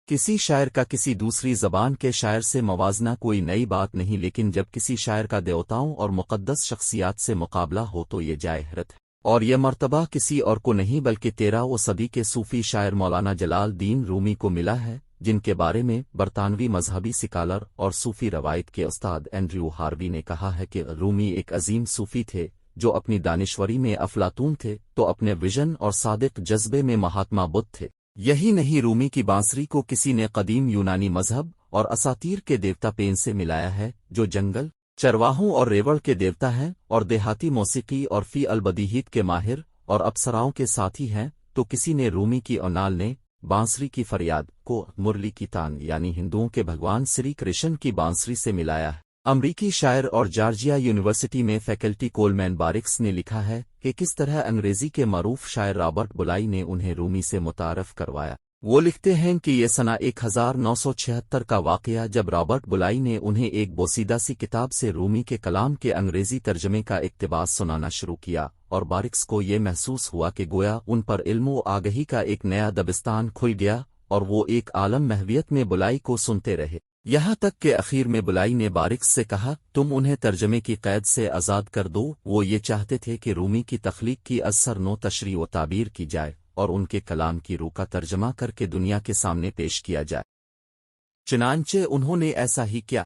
کسی شاعر کا کسی دوسری زبان کے شاعر سے موازنہ کوئی نئی بات نہیں، لیکن جب کسی شاعر کا دیوتاؤں اور مقدس شخصیات سے مقابلہ ہو تو یہ جائے حیرت ہے، اور یہ مرتبہ کسی اور کو نہیں بلکہ 13ویں صدی کے صوفی شاعر مولانا جلال الدین رومی کو ملا ہے، جن کے بارے میں برطانوی مذہبی سکالر اور صوفی روایت کے استاد اینڈریو ہاروی نے کہا ہے کہ رومی ایک عظیم صوفی تھے جو اپنی دانشوری میں افلاطون تھے تو اپنے ویژن اور صادق جذبے میں مہاتما بدھ تھے۔ یہی نہیں، رومی کی بانسری کو کسی نے قدیم یونانی مذہب اور اساطیر کے دیوتا پین سے ملایا ہے، جو جنگل، چرواہوں اور ریوڑ کے دیوتا ہیں، اور دیہاتی موسیقی اور فی البدیہیت کے ماہر اور اپسراؤں کے ساتھی ہیں، تو کسی نے رومی کی اونال نے بانسری کی فریاد کو مرلی کی تان یعنی ہندوؤں کے بھگوان سری کرشن کی بانسری سے ملایا ہے۔ امریکی شاعر اور جارجیا یونیورسٹی میں فیکلٹی کولمین بارکس نے لکھا ہے کہ کس طرح انگریزی کے معروف شاعر رابرٹ بلائی نے انہیں رومی سے متعارف کروایا۔ وہ لکھتے ہیں کہ یہ سنہ 1976 کا واقعہ جب رابرٹ بلائی نے انہیں ایک بوسیدہ سی کتاب سے رومی کے کلام کے انگریزی ترجمے کا اقتباس سنانا شروع کیا، اور بارکس کو یہ محسوس ہوا کہ گویا ان پر علم و آگہی کا ایک نیا دبستان کھل گیا، اور وہ ایک عالم محویت میں بلائی کو سنتے رہے، یہاں تک کہ اخیر میں بلائی نے بارکس سے کہا، تم انہیں ترجمے کی قید سے آزاد کر دو۔ وہ یہ چاہتے تھے کہ رومی کی تخلیق کی اثر نو تشریح و تعبیر کی جائے اور ان کے کلام کی روح کا ترجمہ کر کے دنیا کے سامنے پیش کیا جائے۔ چنانچہ انہوں نے ایسا ہی کیا۔